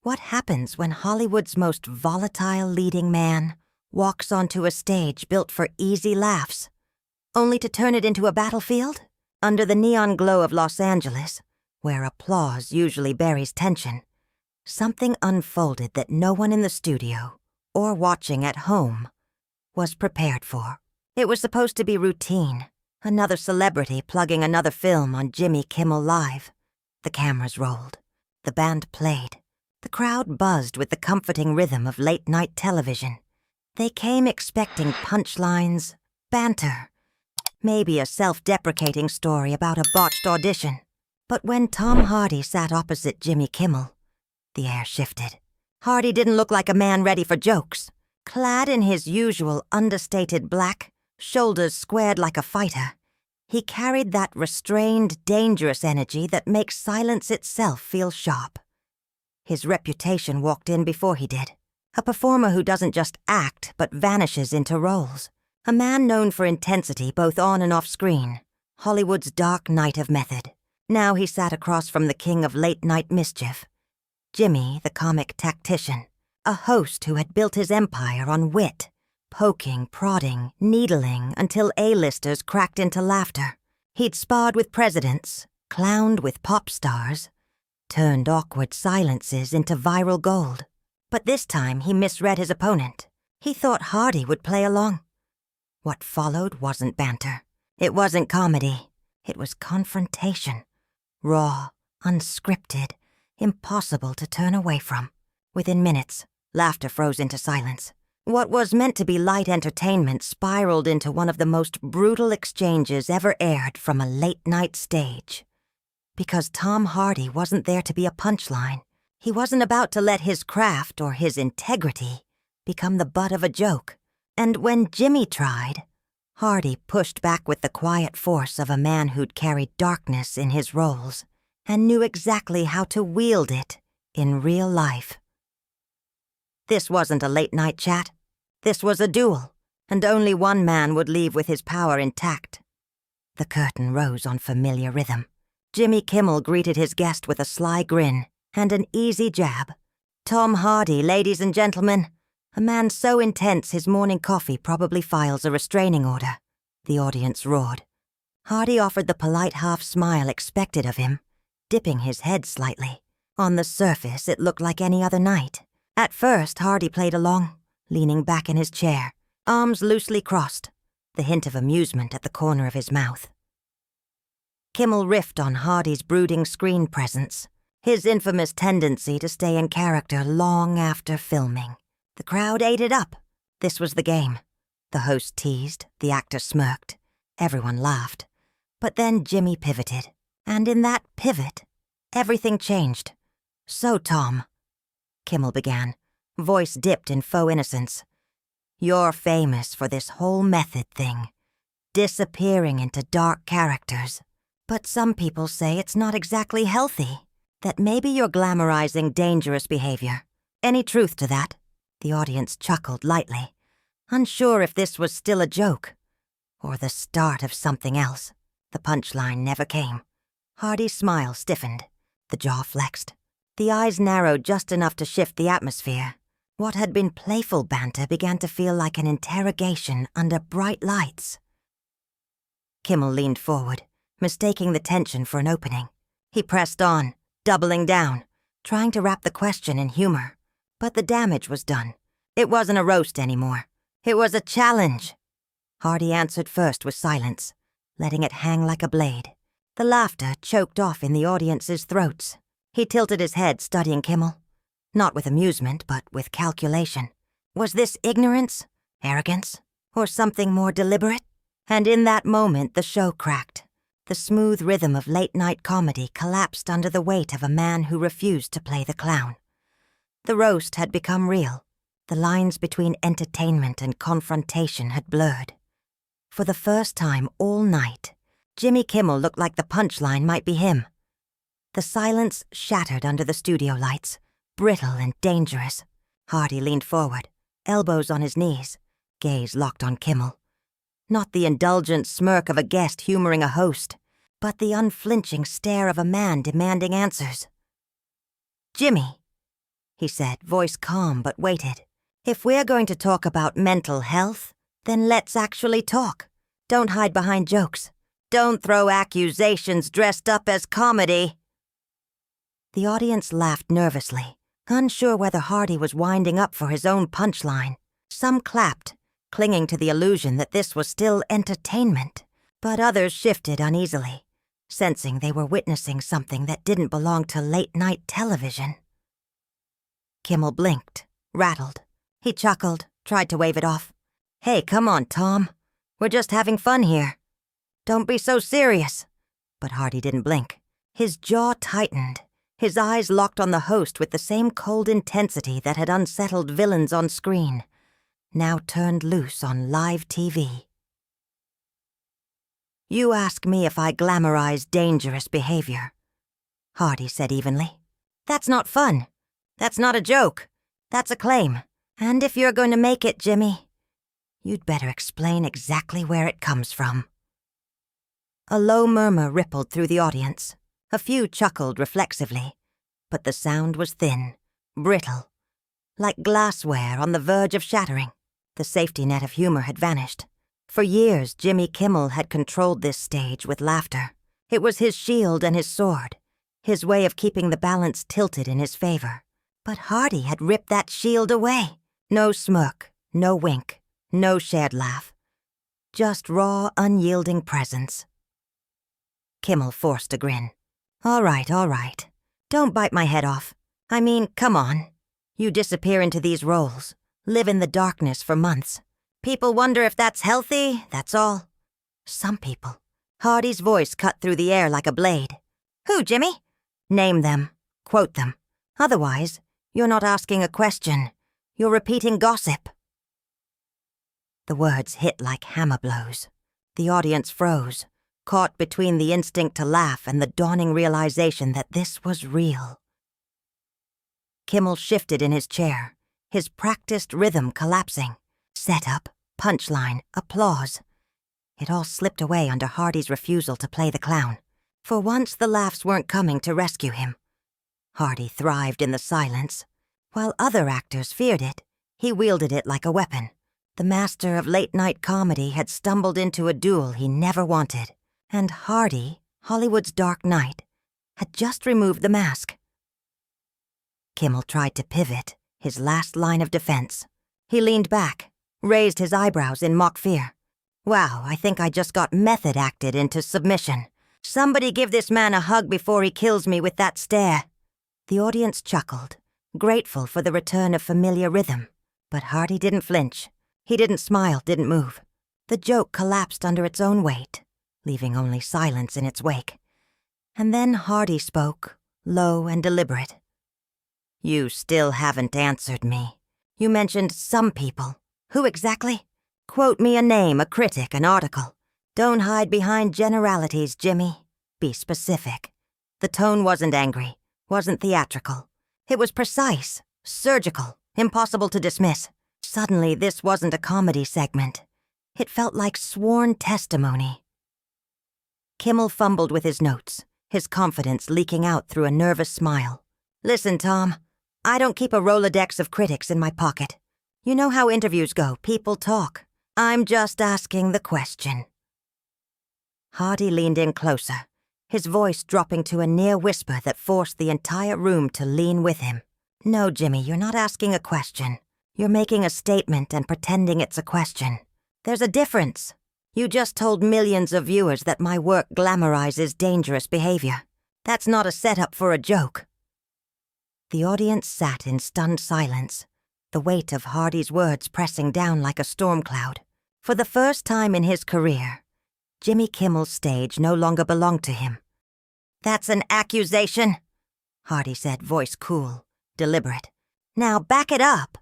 What happens when Hollywood's most volatile leading man walks onto a stage built for easy laughs, only to turn it into a battlefield? Under the neon glow of Los Angeles, where applause usually buries tension, something unfolded that no one in the studio, or watching at home, was prepared for. It was supposed to be routine, another celebrity plugging another film on Jimmy Kimmel Live. The cameras rolled. The band played. The crowd buzzed with the comforting rhythm of late-night television. They came expecting punchlines, banter, maybe a self-deprecating story about a botched audition. But when Tom Hardy sat opposite Jimmy Kimmel, the air shifted. Hardy didn't look like a man ready for jokes. Clad in his usual understated black, shoulders squared like a fighter, he carried that restrained, dangerous energy that makes silence itself feel sharp. His reputation walked in before he did. A performer who doesn't just act, but vanishes into roles. A man known for intensity both on and off screen. Hollywood's dark knight of method. Now he sat across from the king of late-night mischief. Jimmy, the comic tactician. A host who had built his empire on wit. Poking, prodding, needling, until A-listers cracked into laughter. He'd sparred with presidents, clowned with pop stars, turned awkward silences into viral gold. But this time he misread his opponent. He thought Hardy would play along. What followed wasn't banter. It wasn't comedy. It was confrontation. Raw, unscripted, impossible to turn away from. Within minutes, laughter froze into silence. What was meant to be light entertainment spiraled into one of the most brutal exchanges ever aired from a late-night stage. Because Tom Hardy wasn't there to be a punchline. He wasn't about to let his craft or his integrity become the butt of a joke. And when Jimmy tried, Hardy pushed back with the quiet force of a man who'd carried darkness in his roles and knew exactly how to wield it in real life. This wasn't a late-night chat. This was a duel, and only one man would leave with his power intact. The curtain rose on familiar rhythm. Jimmy Kimmel greeted his guest with a sly grin and an easy jab. Tom Hardy, ladies and gentlemen, a man so intense his morning coffee probably files a restraining order. The audience roared. Hardy offered the polite half-smile expected of him, dipping his head slightly. On the surface, it looked like any other night. At first, Hardy played along, leaning back in his chair, arms loosely crossed, the hint of amusement at the corner of his mouth. Kimmel riffed on Hardy's brooding screen presence, his infamous tendency to stay in character long after filming. The crowd ate it up. This was the game. The host teased, the actor smirked. Everyone laughed. But then Jimmy pivoted. And in that pivot, everything changed. "So, Tom," Kimmel began, voice dipped in faux innocence, "you're famous for this whole method thing, disappearing into dark characters. But some people say it's not exactly healthy, that maybe you're glamorizing dangerous behavior. Any truth to that?" The audience chuckled lightly, unsure if this was still a joke or the start of something else. The punchline never came. Hardy's smile stiffened, the jaw flexed. The eyes narrowed just enough to shift the atmosphere. What had been playful banter began to feel like an interrogation under bright lights. Kimmel leaned forward, mistaking the tension for an opening. He pressed on, doubling down, trying to wrap the question in humor. But the damage was done. It wasn't a roast anymore. It was a challenge. Hardy answered first with silence, letting it hang like a blade. The laughter choked off in the audience's throats. He tilted his head, studying Kimmel. Not with amusement, but with calculation. Was this ignorance, arrogance, or something more deliberate? And in that moment, the show cracked. The smooth rhythm of late-night comedy collapsed under the weight of a man who refused to play the clown. The roast had become real. The lines between entertainment and confrontation had blurred. For the first time all night, Jimmy Kimmel looked like the punchline might be him. The silence shattered under the studio lights, brittle and dangerous. Hardy leaned forward, elbows on his knees, gaze locked on Kimmel. Not the indulgent smirk of a guest humoring a host, but the unflinching stare of a man demanding answers. "Jimmy," he said, voice calm but weighted. "If we're going to talk about mental health, then let's actually talk. Don't hide behind jokes. Don't throw accusations dressed up as comedy." The audience laughed nervously, unsure whether Hardy was winding up for his own punchline. Some clapped, clinging to the illusion that this was still entertainment, but others shifted uneasily, sensing they were witnessing something that didn't belong to late-night television. Kimmel blinked, rattled. He chuckled, tried to wave it off. "Hey, come on, Tom. We're just having fun here. Don't be so serious." But Hardy didn't blink. His jaw tightened, his eyes locked on the host with the same cold intensity that had unsettled villains on screen, now turned loose on live TV. "You ask me if I glamorize dangerous behavior," Hardy said evenly. "That's not fun. That's not a joke. That's a claim. And if you're going to make it, Jimmy, you'd better explain exactly where it comes from." A low murmur rippled through the audience. A few chuckled reflexively, but the sound was thin, brittle, like glassware on the verge of shattering. The safety net of humor had vanished. For years, Jimmy Kimmel had controlled this stage with laughter. It was his shield and his sword, his way of keeping the balance tilted in his favor. But Hardy had ripped that shield away. No smirk, no wink, no shared laugh. Just raw, unyielding presence. Kimmel forced a grin. All right. Don't bite my head off. I mean, come on. You disappear into these roles, live in the darkness for months. People wonder if that's healthy, that's all. Some people." Hardy's voice cut through the air like a blade. "Who, Jimmy?" "Name them. Quote them. Otherwise, you're not asking a question. You're repeating gossip." The words hit like hammer blows. The audience froze, caught between the instinct to laugh and the dawning realization that this was real. Kimmel shifted in his chair, his practiced rhythm collapsing. Setup, punchline, applause. It all slipped away under Hardy's refusal to play the clown. For once, the laughs weren't coming to rescue him. Hardy thrived in the silence. While other actors feared it, he wielded it like a weapon. The master of late-night comedy had stumbled into a duel he never wanted. And Hardy, Hollywood's Dark Knight, had just removed the mask. Kimmel tried to pivot, his last line of defense. He leaned back, raised his eyebrows in mock fear. "Wow, I think I just got method acted into submission. Somebody give this man a hug before he kills me with that stare." The audience chuckled, grateful for the return of familiar rhythm. But Hardy didn't flinch. He didn't smile, didn't move. The joke collapsed under its own weight, leaving only silence in its wake. And then Hardy spoke, low and deliberate. "You still haven't answered me. You mentioned some people. Who exactly? Quote me a name, a critic, an article. Don't hide behind generalities, Jimmy. Be specific." The tone wasn't angry, wasn't theatrical. It was precise, surgical, impossible to dismiss. Suddenly, this wasn't a comedy segment. It felt like sworn testimony. Kimmel fumbled with his notes, his confidence leaking out through a nervous smile. "Listen, Tom, I don't keep a Rolodex of critics in my pocket. You know how interviews go, people talk. I'm just asking the question." Hardy leaned in closer, his voice dropping to a near whisper that forced the entire room to lean with him. "No, Jimmy, you're not asking a question. You're making a statement and pretending it's a question. There's a difference. You just told millions of viewers that my work glamorizes dangerous behavior. That's not a setup for a joke." The audience sat in stunned silence, the weight of Hardy's words pressing down like a storm cloud. For the first time in his career, Jimmy Kimmel's stage no longer belonged to him. "That's an accusation," Hardy said, voice cool, deliberate. "Now back it up."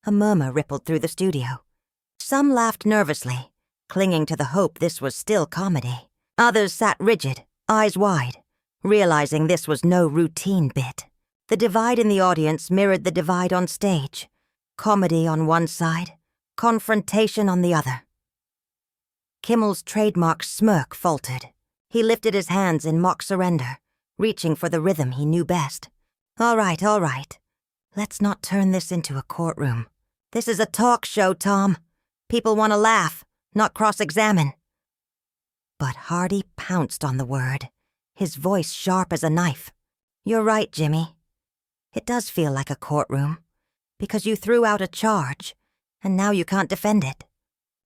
A murmur rippled through the studio. Some laughed nervously, clinging to the hope this was still comedy. Others sat rigid, eyes wide, realizing this was no routine bit. The divide in the audience mirrored the divide on stage. Comedy on one side, confrontation on the other. Kimmel's trademark smirk faltered. He lifted his hands in mock surrender, reaching for the rhythm he knew best. All right. Let's not turn this into a courtroom. This is a talk show, Tom. People want to laugh, not cross-examine. But Hardy pounced on the word, his voice sharp as a knife. You're right, Jimmy. It does feel like a courtroom, because you threw out a charge, and now you can't defend it.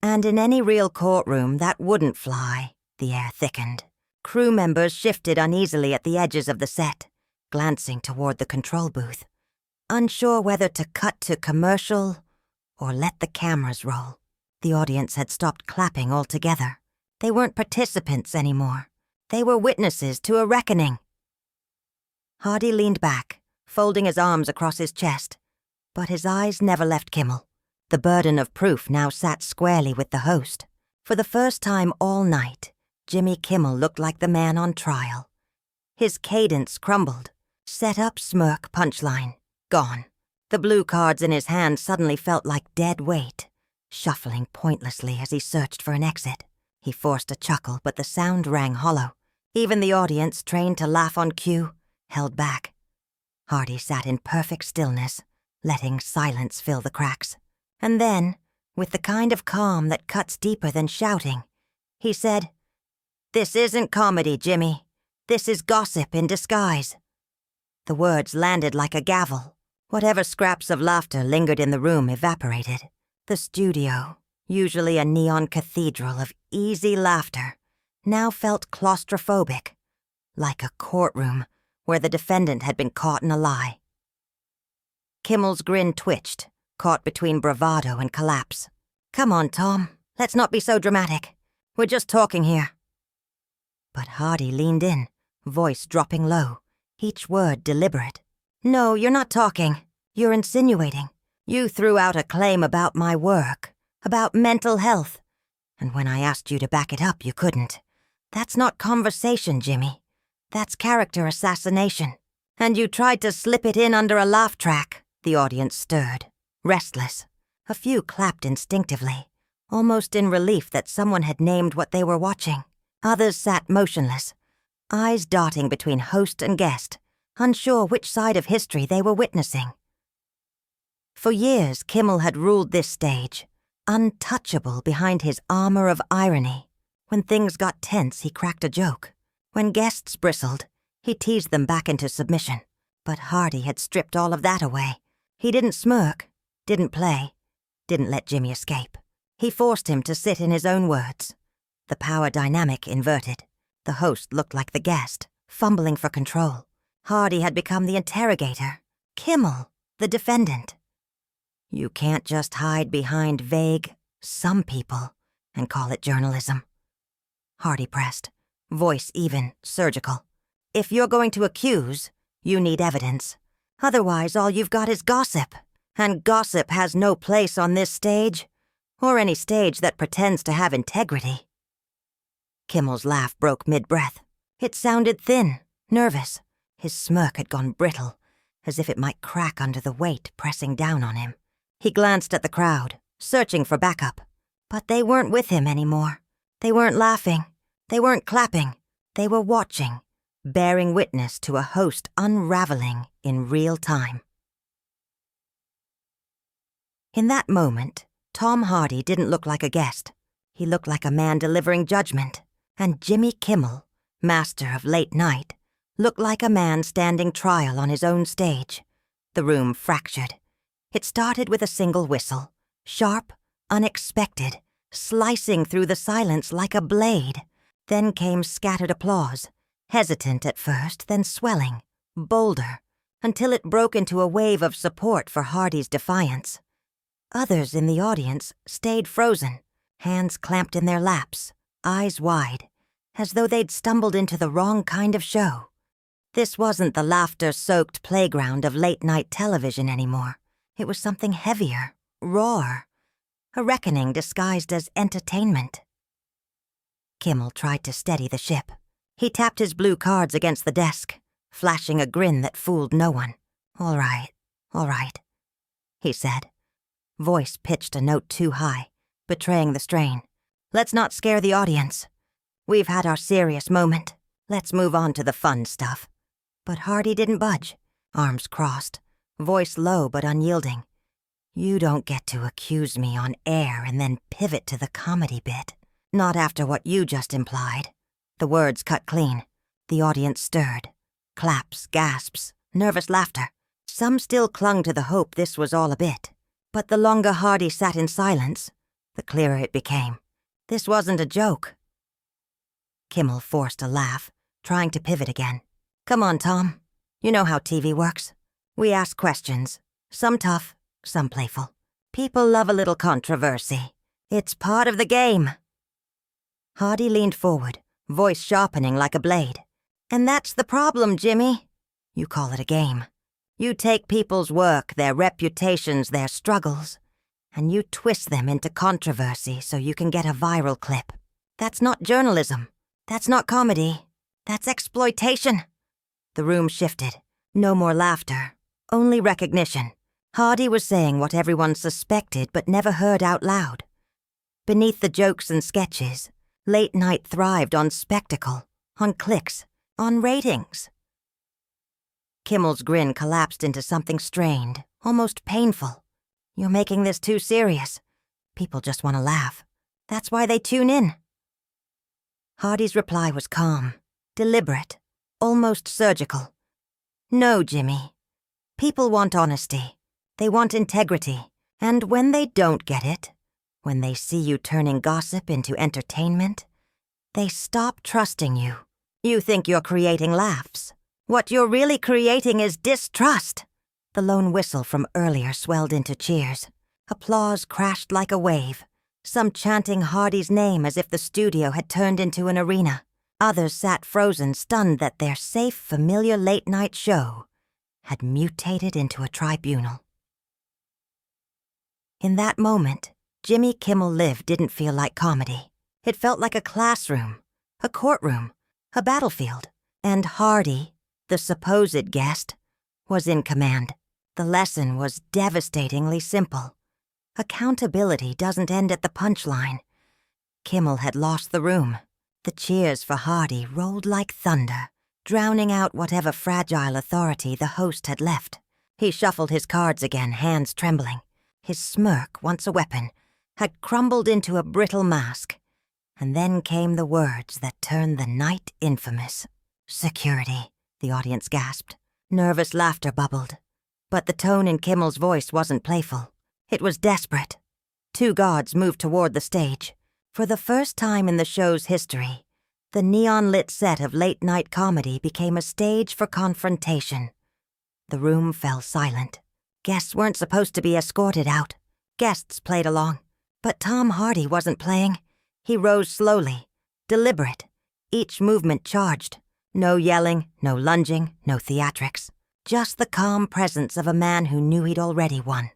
And in any real courtroom, that wouldn't fly. The air thickened. Crew members shifted uneasily at the edges of the set, glancing toward the control booth, unsure whether to cut to commercial or let the cameras roll. The audience had stopped clapping altogether. They weren't participants anymore. They were witnesses to a reckoning. Hardy leaned back, folding his arms across his chest, but his eyes never left Kimmel. The burden of proof now sat squarely with the host. For the first time all night, Jimmy Kimmel looked like the man on trial. His cadence crumbled. Set up, smirk, punchline. Gone. The blue cards in his hand suddenly felt like dead weight, shuffling pointlessly as he searched for an exit. He forced a chuckle, but the sound rang hollow. Even the audience, trained to laugh on cue, held back. Hardy sat in perfect stillness, letting silence fill the cracks. And then, with the kind of calm that cuts deeper than shouting, he said, "This isn't comedy, Jimmy. This is gossip in disguise." The words landed like a gavel. Whatever scraps of laughter lingered in the room evaporated. The studio, usually a neon cathedral of easy laughter, now felt claustrophobic, like a courtroom where the defendant had been caught in a lie. Kimmel's grin twitched, caught between bravado and collapse. "Come on, Tom. Let's not be so dramatic. We're just talking here." But Hardy leaned in, voice dropping low, each word deliberate. "No, you're not talking. You're insinuating. You threw out a claim about my work, about mental health. And when I asked you to back it up, you couldn't. That's not conversation, Jimmy. That's character assassination. And you tried to slip it in under a laugh track." The audience stirred, restless. A few clapped instinctively, almost in relief that someone had named what they were watching. Others sat motionless, eyes darting between host and guest, unsure which side of history they were witnessing. For years, Kimmel had ruled this stage, untouchable behind his armor of irony. When things got tense, he cracked a joke. When guests bristled, he teased them back into submission. But Hardy had stripped all of that away. He didn't smirk, didn't play, didn't let Jimmy escape. He forced him to sit in his own words. The power dynamic inverted. The host looked like the guest, fumbling for control. Hardy had become the interrogator. Kimmel, the defendant. You can't just hide behind vague, "some people," and call it journalism. Hardy pressed, voice even, surgical. "If you're going to accuse, you need evidence. Otherwise, all you've got is gossip. And gossip has no place on this stage, or any stage that pretends to have integrity." Kimmel's laugh broke mid-breath. It sounded thin, nervous. His smirk had gone brittle, as if it might crack under the weight pressing down on him. He glanced at the crowd, searching for backup. But they weren't with him anymore. They weren't laughing. They weren't clapping. They were watching, bearing witness to a host unraveling in real time. In that moment, Tom Hardy didn't look like a guest. He looked like a man delivering judgment. And Jimmy Kimmel, master of late night, looked like a man standing trial on his own stage. The room fractured. It started with a single whistle, sharp, unexpected, slicing through the silence like a blade. Then came scattered applause, hesitant at first, then swelling, bolder, until it broke into a wave of support for Hardy's defiance. Others in the audience stayed frozen, hands clamped in their laps, eyes wide, as though they'd stumbled into the wrong kind of show. This wasn't the laughter-soaked playground of late-night television anymore. It was something heavier, rawer, a reckoning disguised as entertainment. Kimmel tried to steady the ship. He tapped his blue cards against the desk, flashing a grin that fooled no one. All right, he said. Voice pitched a note too high, betraying the strain. "Let's not scare the audience. We've had our serious moment. Let's move on to the fun stuff." But Hardy didn't budge, arms crossed, voice low but unyielding. "You don't get to accuse me on air and then pivot to the comedy bit. Not after what you just implied." The words cut clean. The audience stirred. Claps, gasps, nervous laughter. Some still clung to the hope this was all a bit. But the longer Hardy sat in silence, the clearer it became. This wasn't a joke. Kimmel forced a laugh, trying to pivot again. "Come on, Tom. You know how TV works. We ask questions. Some tough, some playful. People love a little controversy. It's part of the game." Hardy leaned forward, voice sharpening like a blade. "And that's the problem, Jimmy. You call it a game. You take people's work, their reputations, their struggles, and you twist them into controversy so you can get a viral clip. That's not journalism. That's not comedy. That's exploitation." The room shifted. No more laughter, only recognition. Hardy was saying what everyone suspected but never heard out loud. Beneath the jokes and sketches, late night thrived on spectacle, on clicks, on ratings. Kimmel's grin collapsed into something strained, almost painful. "You're making this too serious. People just want to laugh. That's why they tune in." Hardy's reply was calm, deliberate, almost surgical. "No, Jimmy. People want honesty. They want integrity. And when they don't get it, when they see you turning gossip into entertainment, they stop trusting you. You think you're creating laughs. What you're really creating is distrust." The lone whistle from earlier swelled into cheers. Applause crashed like a wave, some chanting Hardy's name as if the studio had turned into an arena. Others sat frozen, stunned that their safe, familiar late-night show had mutated into a tribunal. In that moment, Jimmy Kimmel Live didn't feel like comedy. It felt like a classroom, a courtroom, a battlefield. And Hardy, the supposed guest, was in command. The lesson was devastatingly simple. Accountability doesn't end at the punchline. Kimmel had lost the room. The cheers for Hardy rolled like thunder, drowning out whatever fragile authority the host had left. He shuffled his cards again, hands trembling. His smirk, once a weapon, had crumbled into a brittle mask. And then came the words that turned the night infamous. "Security," the audience gasped. Nervous laughter bubbled. But the tone in Kimmel's voice wasn't playful. It was desperate. Two guards moved toward the stage. For the first time in the show's history, the neon-lit set of late-night comedy became a stage for confrontation. The room fell silent. Guests weren't supposed to be escorted out. Guests played along. But Tom Hardy wasn't playing. He rose slowly, deliberate, each movement charged. No yelling, no lunging, no theatrics. Just the calm presence of a man who knew he'd already won.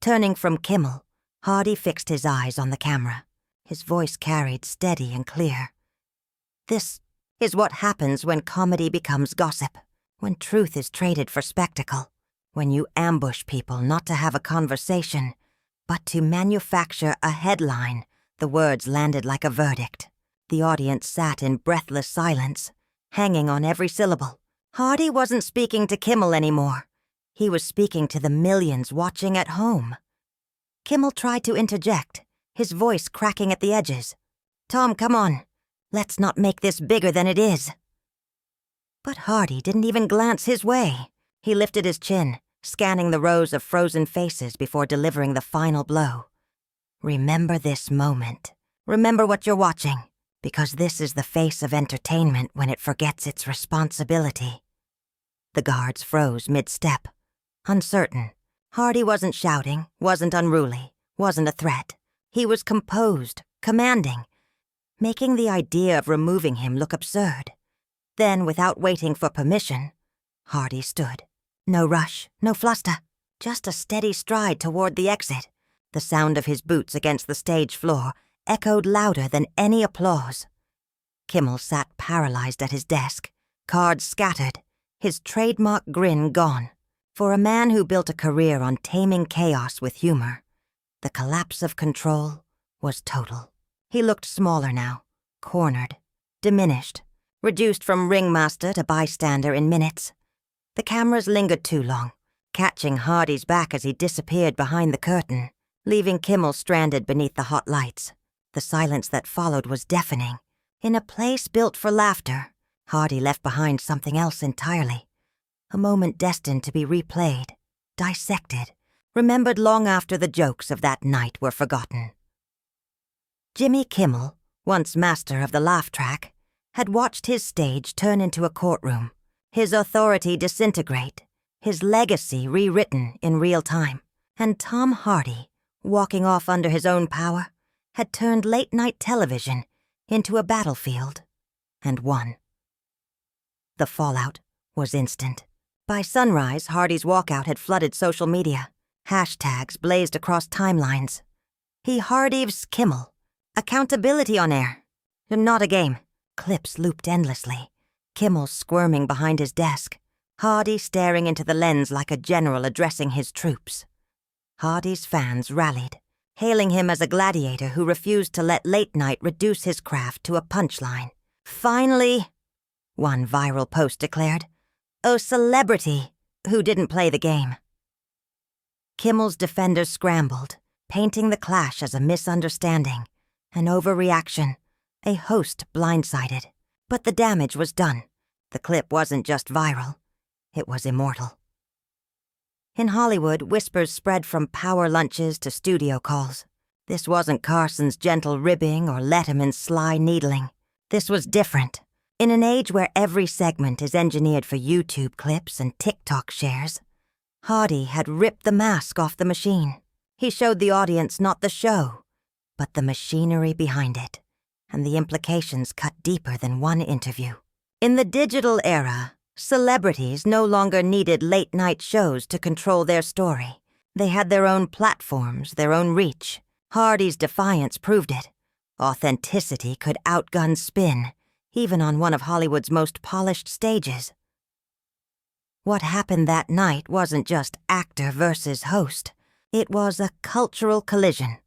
Turning from Kimmel, Hardy fixed his eyes on the camera. His voice carried steady and clear. "This is what happens when comedy becomes gossip, when truth is traded for spectacle, when you ambush people not to have a conversation, but to manufacture a headline." The words landed like a verdict. The audience sat in breathless silence, hanging on every syllable. Hardy wasn't speaking to Kimmel anymore. He was speaking to the millions watching at home. Kimmel tried to interject, his voice cracking at the edges. "Tom, come on. Let's not make this bigger than it is." But Hardy didn't even glance his way. He lifted his chin, scanning the rows of frozen faces before delivering the final blow. "Remember this moment. Remember what you're watching, because this is the face of entertainment when it forgets its responsibility." The guards froze mid-step, uncertain. Hardy wasn't shouting, wasn't unruly, wasn't a threat. He was composed, commanding, making the idea of removing him look absurd. Then, without waiting for permission, Hardy stood. No rush, no fluster, just a steady stride toward the exit. The sound of his boots against the stage floor echoed louder than any applause. Kimmel sat paralyzed at his desk, cards scattered, his trademark grin gone. For a man who built a career on taming chaos with humor, the collapse of control was total. He looked smaller now, cornered, diminished, reduced from ringmaster to bystander in minutes. The cameras lingered too long, catching Hardy's back as he disappeared behind the curtain, leaving Kimmel stranded beneath the hot lights. The silence that followed was deafening. In a place built for laughter, Hardy left behind something else entirely. A moment destined to be replayed, dissected, remembered long after the jokes of that night were forgotten. Jimmy Kimmel, once master of the laugh track, had watched his stage turn into a courtroom, his authority disintegrate, his legacy rewritten in real time. And Tom Hardy, walking off under his own power, had turned late-night television into a battlefield, and won. The fallout was instant. By sunrise, Hardy's walkout had flooded social media. Hashtags blazed across timelines. He Hardy's Kimmel. Accountability on air. Not a game. Clips looped endlessly. Kimmel squirming behind his desk. Hardy staring into the lens like a general addressing his troops. Hardy's fans rallied, hailing him as a gladiator who refused to let late night reduce his craft to a punchline. Finally, one viral post declared, a celebrity who didn't play the game. Kimmel's defenders scrambled, painting the clash as a misunderstanding, an overreaction, a host blindsided. But the damage was done. The clip wasn't just viral, it was immortal. In Hollywood, whispers spread from power lunches to studio calls. This wasn't Carson's gentle ribbing or Letterman's sly needling. This was different. In an age where every segment is engineered for YouTube clips and TikTok shares, Hardy had ripped the mask off the machine. He showed the audience not the show, but the machinery behind it, and the implications cut deeper than one interview. In the digital era, celebrities no longer needed late-night shows to control their story. They had their own platforms, their own reach. Hardy's defiance proved it. Authenticity could outgun spin, even on one of Hollywood's most polished stages. What happened that night wasn't just actor versus host. It was a cultural collision,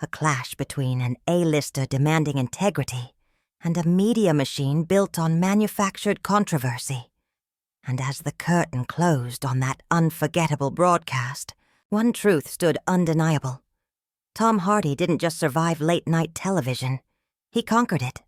a clash between an A-lister demanding integrity and a media machine built on manufactured controversy. And as the curtain closed on that unforgettable broadcast, one truth stood undeniable. Tom Hardy didn't just survive late-night television, he conquered it.